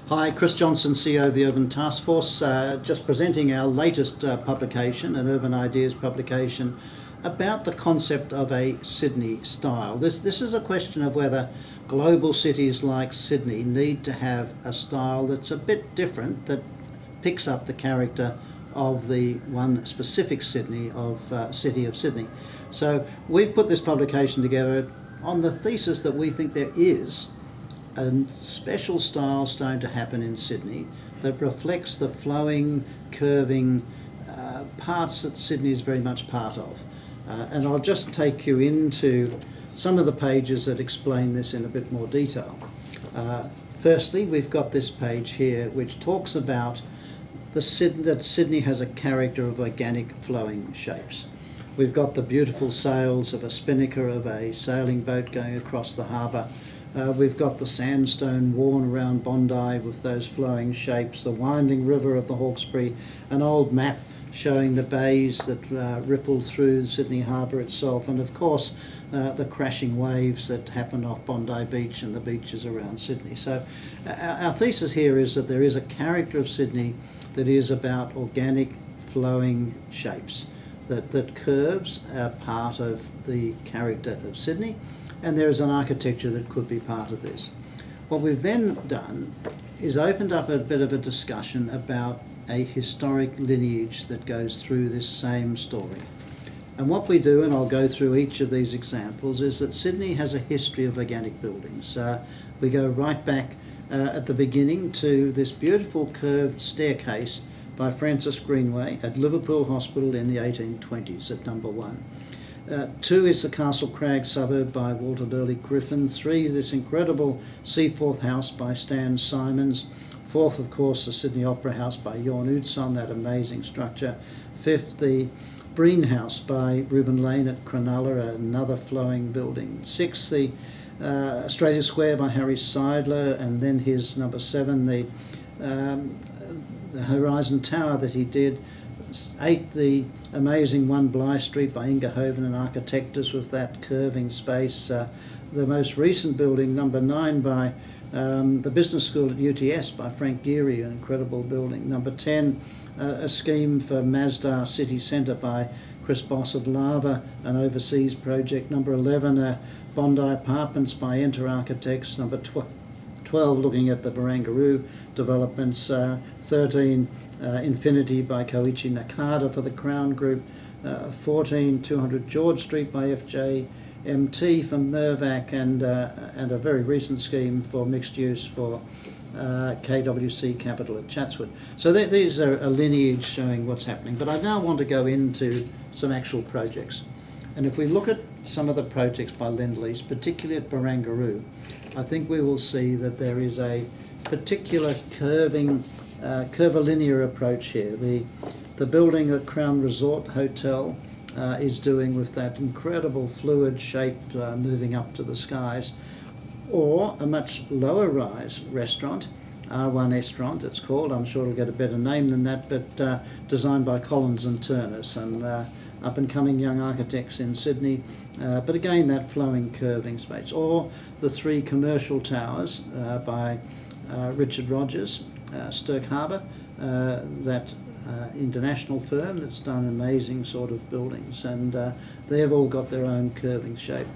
Hi, Chris Johnson, CEO of the Urban Taskforce, just presenting our latest publication, an Urban Ideas publication, about the concept of a Sydney style. This is a question of whether global cities like Sydney need to have a style that's a bit different, that picks up the character of the one specific city of Sydney. So we've put this publication together on the thesis that we think there is a special style starting to happen in Sydney that reflects the flowing, curving parts that Sydney is very much part of. And I'll just take you into some of the pages that explain this in a bit more detail. Firstly, we've got this page here which talks about that Sydney has a character of organic flowing shapes. We've got the beautiful sails of a spinnaker of a sailing boat going across the harbour. We've got the sandstone worn around Bondi with those flowing shapes, the winding river of the Hawkesbury, an old map showing the bays that ripple through Sydney Harbour itself, and of course the crashing waves that happen off Bondi Beach and the beaches around Sydney. So our thesis here is that there is a character of Sydney that is about organic flowing shapes, that curves are part of the character of Sydney, and there is an architecture that could be part of this. What we've then done is opened up a bit of a discussion about a historic lineage that goes through this same story. And what we do, and I'll go through each of these examples, is that Sydney has a history of organic buildings. We go right back at the beginning to this beautiful curved staircase by Francis Greenway at Liverpool Hospital in the 1820s at number 1. 2 is the Castle Crag suburb by Walter Burley Griffin. 3, this incredible Seaforth House by Stan Simons. 4th, of course, the Sydney Opera House by Jorn Utzon, that amazing structure. 5th, the Breen House by Reuben Lane at Cronulla, another flowing building. 6th, the Australia Square by Harry Seidler, and then his number 7, the Horizon Tower that he did. 8, the amazing One Bligh Street by Inga Hoven and Architectus with that curving space. The most recent building, number 9, by the Business School at UTS by Frank Geary, an incredible building. Number 10, a scheme for Masdar City Centre by Chris Boss of Lava, an overseas project. Number 11, Bondi Apartments by Enter Architects. Number 12, looking at the Barangaroo developments. 13, Infinity by Koichi Nakada for the Crown Group. 14, 200 George Street by FJMT for Mirvac, and a very recent scheme for mixed use for KWC Capital at Chatswood. So these are a lineage showing what's happening. But I now want to go into some actual projects. And if we look at some of the projects by Lend-Lease, particularly at Barangaroo, I think we will see that there is a particular curvilinear approach here. The building that Crown Resort Hotel is doing with that incredible fluid shape moving up to the skies, or a much lower rise restaurant, R1 Restaurant it's called, I'm sure it'll get a better name than that, but designed by Collins and Turner, some up and coming young architects in Sydney, but again that flowing curving space. Or the 3 commercial towers by Richard Rogers, Stirk Harbour, that international firm that's done amazing sort of buildings, and they've all got their own curving shape.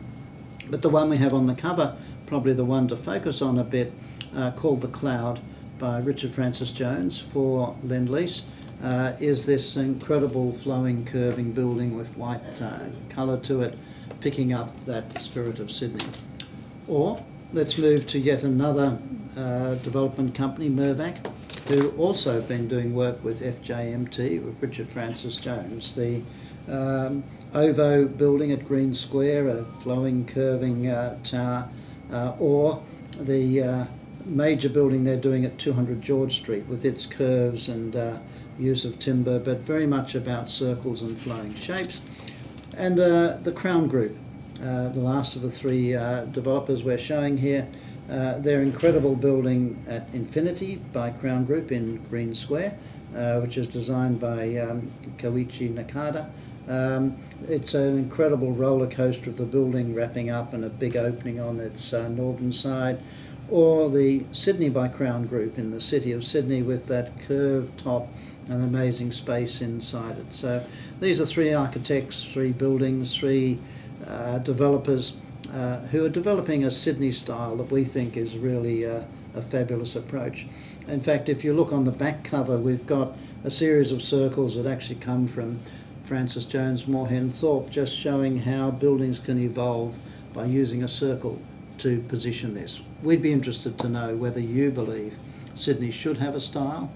But the one we have on the cover, probably the one to focus on a bit, called The Cloud by Richard Francis Jones for Lend-Lease, is this incredible flowing curving building with white colour to it, picking up that spirit of Sydney. Or let's move to yet another development company, Mirvac, who also have been doing work with FJMT, with Richard Francis Jones. The OVO building at Green Square, a flowing curving tower, or the major building they're doing at 200 George Street with its curves and use of timber, but very much about circles and flowing shapes. And the Crown Group, the last of the 3 developers we're showing here, their incredible building at Infinity by Crown Group in Green Square, which is designed by Koichi Nakada. It's an incredible roller coaster of the building wrapping up and a big opening on its northern side. or the Sydney by Crown Group in the city of Sydney with that curved top and amazing space inside it. So these are three architects, three buildings, three developers who are developing a Sydney style that we think is really a fabulous approach. In fact, if you look on the back cover, we've got a series of circles that actually come from Francis Jones Moorhen Thorpe, just showing how buildings can evolve by using a circle to position this. We'd be interested to know whether you believe Sydney should have a style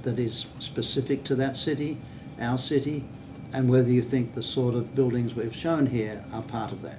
that is specific to that city, our city, and whether you think the sort of buildings we've shown here are part of that.